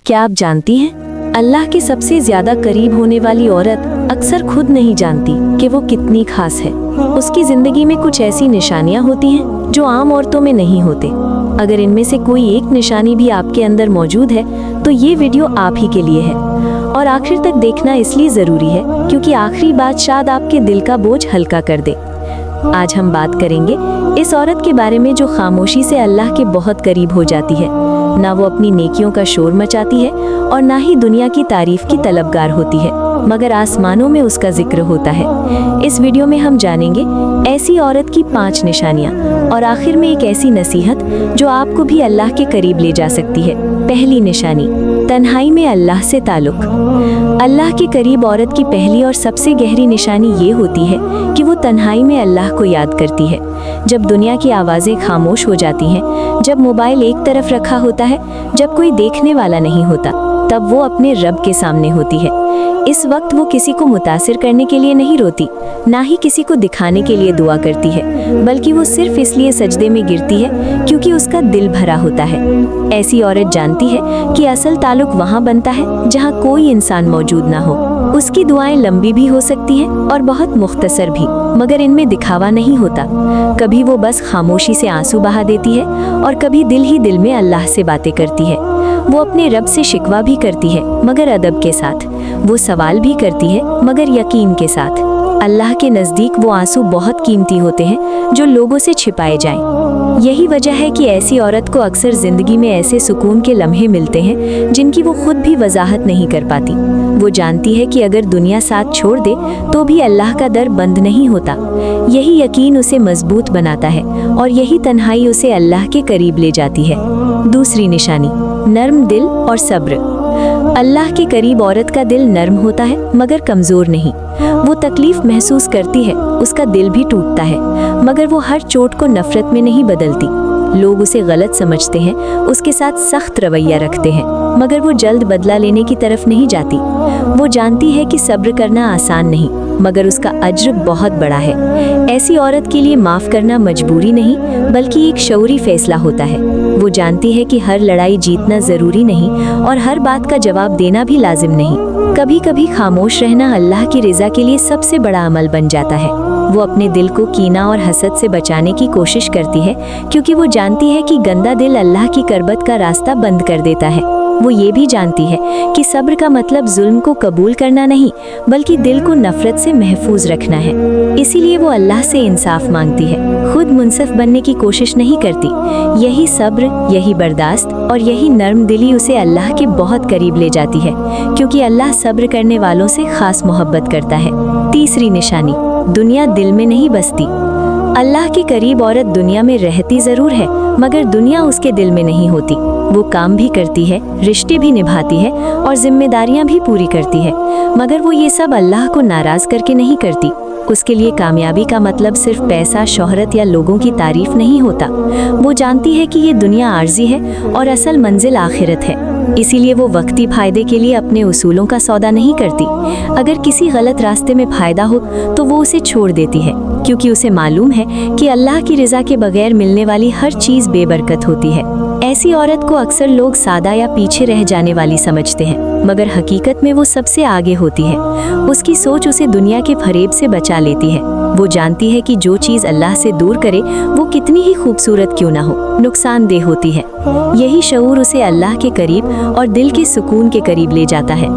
क्या आप जानती हैं, अल्लाह के सबसे ज्यादा करीब होने वाली औरत अक्सर खुद नहीं जानती कि वो कितनी खास है। उसकी जिंदगी में कुछ ऐसी निशानियां होती हैं जो आम औरतों में नहीं होते। अगर इनमें से कोई एक निशानी भी आपके अंदर मौजूद है तो ये वीडियो आप ही के लिए है और आखिर तक देखना इसलिए जरूरी है क्योंकि आखिरी बात शायद आपके दिल का बोझ हल्का कर दे। आज हम बात करेंगे इस औरत के बारे में जो खामोशी से अल्लाह के बहुत करीब हो जाती है। ना वो अपनी नेकियों का शोर मचाती है और ना ही दुनिया की तारीफ की तलबगार होती है, मगर आसमानों में उसका जिक्र होता है। इस वीडियो में हम जानेंगे ऐसी औरत की 5 निशानियां और आखिर में एक ऐसी नसीहत जो आपको भी अल्लाह के करीब ले जा सकती है। पहली निशानी, तन्हाई में अल्लाह से ताल्लुक। अल्लाह के करीब औरत की पहली और सबसे गहरी निशानी ये होती है कि वो तन्हाई में अल्लाह को याद करती है। जब दुनिया की आवाज़ें खामोश हो जाती हैं, जब मोबाइल एक तरफ रखा होता है, जब कोई देखने वाला नहीं होता, तब वो अपने रब के सामने होती है। इस वक्त वो किसी को मुतासिर करने के लिए नहीं रोती, ना ही किसी को दिखाने के लिए दुआ करती है, बल्कि वो सिर्फ इसलिए सजदे में गिरती है क्योंकि उसका दिल भरा होता है। ऐसी औरत जानती है कि असल ताल्लुक वहाँ बनता है जहाँ कोई इंसान मौजूद ना हो। उसकी दुआएं लंबी भी हो सकती हैं और बहुत मुख्तसर भी, मगर इनमें दिखावा नहीं होता। कभी वो बस खामोशी से आंसू बहा देती है और कभी दिल ही दिल में अल्लाह से बातें करती है। वो अपने रब से शिकवा भी करती है मगर अदब के साथ। वो सवाल भी करती है मगर यकीन के साथ। अल्लाह के नज़दीक वो आंसू बहुत कीमती होते हैं जो लोगों से छिपाए जाएं। यही वजह है कि ऐसी औरत को अक्सर जिंदगी में ऐसे सुकून के लम्हे मिलते हैं जिनकी वो खुद भी वजाहत नहीं कर पाती। वो जानती है कि अगर दुनिया साथ छोड़ दे तो भी अल्लाह का दर बंद नहीं होता। यही यकीन उसे मजबूत बनाता है और यही तन्हाई उसे अल्लाह के करीब ले जाती है। दूसरी निशानी, नर्म दिल और सब्र। अल्लाह के करीब औरत का दिल नर्म होता है मगर कमज़ोर नहीं। वो तकलीफ महसूस करती है, उसका दिल भी टूटता है, मगर वो हर चोट को नफरत में नहीं बदलती। लोग उसे गलत समझते हैं, उसके साथ सख्त रवैया रखते हैं, मगर वो जल्द बदला लेने की तरफ नहीं जाती। वो जानती है कि सब्र करना आसान नहीं, मगर उसका अज्र बहुत बड़ा है। ऐसी औरत के लिए माफ़ करना मजबूरी नहीं बल्कि एक शऊरी फैसला होता है। वो जानती है कि हर लड़ाई जीतना ज़रूरी नहीं और हर बात का जवाब देना भी लाजिम नहीं। कभी कभी खामोश रहना अल्लाह की रज़ा के लिए सबसे बड़ा अमल बन जाता है। वो अपने दिल को कीना और हसद से बचाने की कोशिश करती है क्योंकि वो जानती है कि गंदा दिल अल्लाह की करबत का रास्ता बंद कर देता है। वो ये भी जानती है कि सब्र का मतलब जुल्म को कबूल करना नहीं बल्कि दिल को नफरत से महफूज रखना है। इसीलिए वो अल्लाह से इंसाफ मांगती है, खुद मुनसिफ बनने की कोशिश नहीं करती। यही सब्र, यही बर्दाश्त और यही नर्म दिली उसे अल्लाह के बहुत करीब ले जाती है क्योंकि अल्लाह सब्र करने वालों से खास मोहब्बत करता है। तीसरी निशानी, दुनिया दिल में नहीं बसती। अल्लाह के करीब औरत दुनिया में रहती ज़रूर है मगर दुनिया उसके दिल में नहीं होती। वो काम भी करती है, रिश्ते भी निभाती है और जिम्मेदारियां भी पूरी करती है, मगर वो ये सब अल्लाह को नाराज़ करके नहीं करती। उसके लिए कामयाबी का मतलब सिर्फ पैसा, शोहरत या लोगों की तारीफ नहीं होता। वो जानती है कि ये दुनिया आर्जी है और असल मंजिल आखिरत है। इसीलिए वो वक्ती फ़ायदे के लिए अपने उसूलों का सौदा नहीं करती। अगर किसी गलत रास्ते में फ़ायदा हो तो वो उसे छोड़ देती है क्योंकि उसे मालूम है कि अल्लाह की रज़ा के बगैर मिलने वाली हर चीज़ बेबरकत होती है। ऐसी औरत को अक्सर लोग सादा या पीछे रह जाने वाली समझते हैं, मगर हकीकत में वो सबसे आगे होती है। उसकी सोच उसे दुनिया के फरेब से बचा लेती है। वो जानती है कि जो चीज़ अल्लाह से दूर करे वो कितनी ही खूबसूरत क्यों ना हो, नुकसानदेह होती है। यही शऊर उसे अल्लाह के करीब और दिल के सुकून के करीब ले जाता है।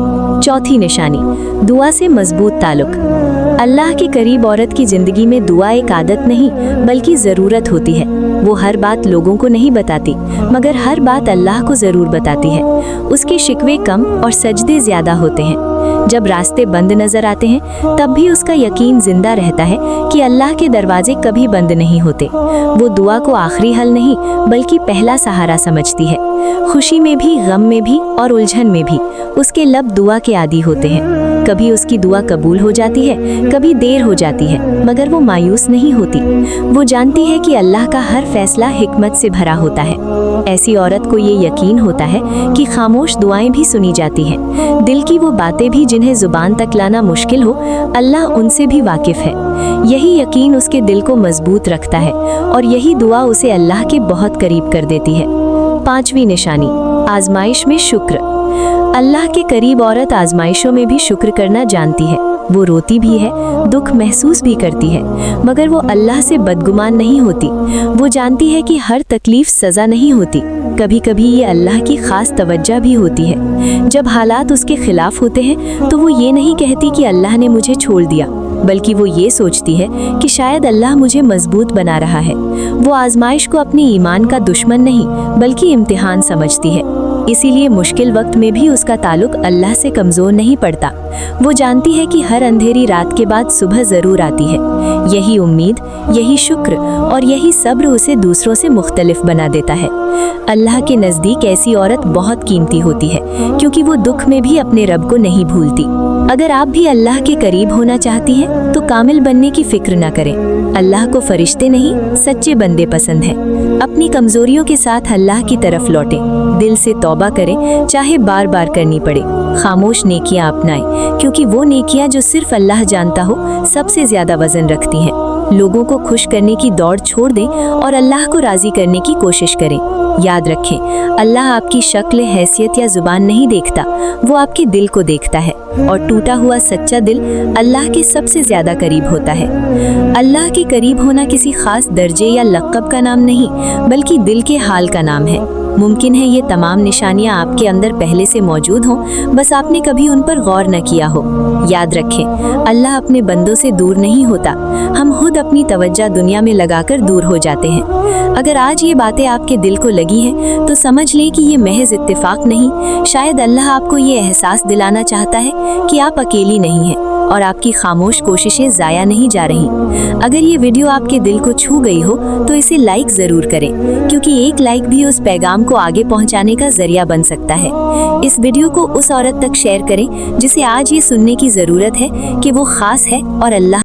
चौथी निशानी, दुआ से मजबूत ताल्लुक। अल्लाह के करीब औरत की ज़िंदगी में दुआ एक आदत नहीं बल्कि ज़रूरत होती है। वो हर बात लोगों को नहीं बताती मगर हर बात अल्लाह को ज़रूर बताती है। उसके शिकवे कम और सजदे ज़्यादा होते हैं। जब रास्ते बंद नज़र आते हैं तब भी उसका यकीन जिंदा रहता है कि अल्लाह के दरवाजे कभी बंद नहीं होते। वो दुआ को आखिरी हल नहीं बल्कि पहला सहारा समझती है। खुशी में भी, गम में भी और उलझन में भी उसके लब दुआ के आदी होते हैं। कभी उसकी दुआ कबूल हो जाती है, कभी देर हो जाती है, मगर वो मायूस नहीं होती। वो जानती है कि अल्लाह का हर फैसला हिकमत से भरा होता है। ऐसी औरत को ये यकीन होता है कि खामोश दुआएं भी सुनी जाती हैं। दिल की वो बातें भी जिन्हें जुबान तक लाना मुश्किल हो, अल्लाह उनसे भी वाकिफ है। यही यकीन उसके दिल को मजबूत रखता है और यही दुआ उसे अल्लाह के बहुत करीब कर देती है। पांचवी निशानी, आजमाइश में शुक्र। अल्लाह के करीब औरत आजमाइशों में भी शुक्र करना जानती है। वो रोती भी है, दुख महसूस भी करती है, मगर वो अल्लाह से बदगुमान नहीं होती। वो जानती है कि हर तकलीफ सज़ा नहीं होती, कभी कभी ये अल्लाह की खास तवज्जो भी होती है। जब हालात उसके खिलाफ होते हैं तो वो ये नहीं कहती कि अल्लाह ने मुझे छोड़ दिया, बल्कि वो ये सोचती है कि शायद अल्लाह मुझे मजबूत बना रहा है। वो आजमाइश को अपनी ईमान का दुश्मन नहीं बल्कि इम्तिहान समझती है। इसीलिए मुश्किल वक्त में भी उसका ताल्लुक अल्लाह से कमज़ोर नहीं पड़ता। वो जानती है कि हर अंधेरी रात के बाद सुबह ज़रूर आती है। यही उम्मीद, यही शुक्र और यही सब्र उसे दूसरों से मुख्तलिफ बना देता है। अल्लाह के नज़दीक ऐसी औरत बहुत कीमती होती है, क्योंकि वो दुख में भी अपने रब को नहीं भूलती। अगर आप भी अल्लाह के करीब होना चाहती हैं तो कामिल बनने की फिक्र न करें। अल्लाह को फरिश्ते नहीं, सच्चे बंदे पसंद हैं। अपनी कमजोरियों के साथ अल्लाह की तरफ लौटें, दिल से तौबा करें, चाहे बार बार करनी पड़े। खामोश नेकियां अपनाएं, क्योंकि वो नेकियां जो सिर्फ अल्लाह जानता हो सबसे ज्यादा वजन रखती हैं। लोगों को खुश करने की दौड़ छोड़ दें और अल्लाह को राजी करने की कोशिश करें। याद रखें, अल्लाह आपकी शक्ल, हैसियत या जुबान नहीं देखता, वो आपके दिल को देखता है, और टूटा हुआ सच्चा दिल अल्लाह के सबसे ज्यादा करीब होता है। अल्लाह के करीब होना किसी खास दर्जे या लक़ब का नाम नहीं, बल्कि दिल के हाल का नाम है। मुमकिन है ये तमाम निशानियां आपके अंदर पहले से मौजूद हों, बस आपने कभी उन पर गौर न किया हो। याद रखें, अल्लाह अपने बंदों से दूर नहीं होता, हम खुद अपनी तवज्जो दुनिया में लगाकर दूर हो जाते हैं। अगर आज ये बातें आपके दिल को लगी हैं तो समझ लें कि ये महज इत्तेफाक नहीं, शायद अल्लाह आपको ये एहसास दिलाना चाहता है कि आप अकेली नहीं हैं और आपकी खामोश कोशिशें ज़ाया नहीं जा रही। अगर ये वीडियो आपके दिल को छू गई हो तो इसे लाइक ज़रूर करें, क्योंकि एक लाइक भी उस पैगाम को आगे पहुंचाने का जरिया बन सकता है। इस वीडियो को उस औरत तक शेयर करें जिसे आज ये सुनने की ज़रूरत है कि वो खास है और अल्लाह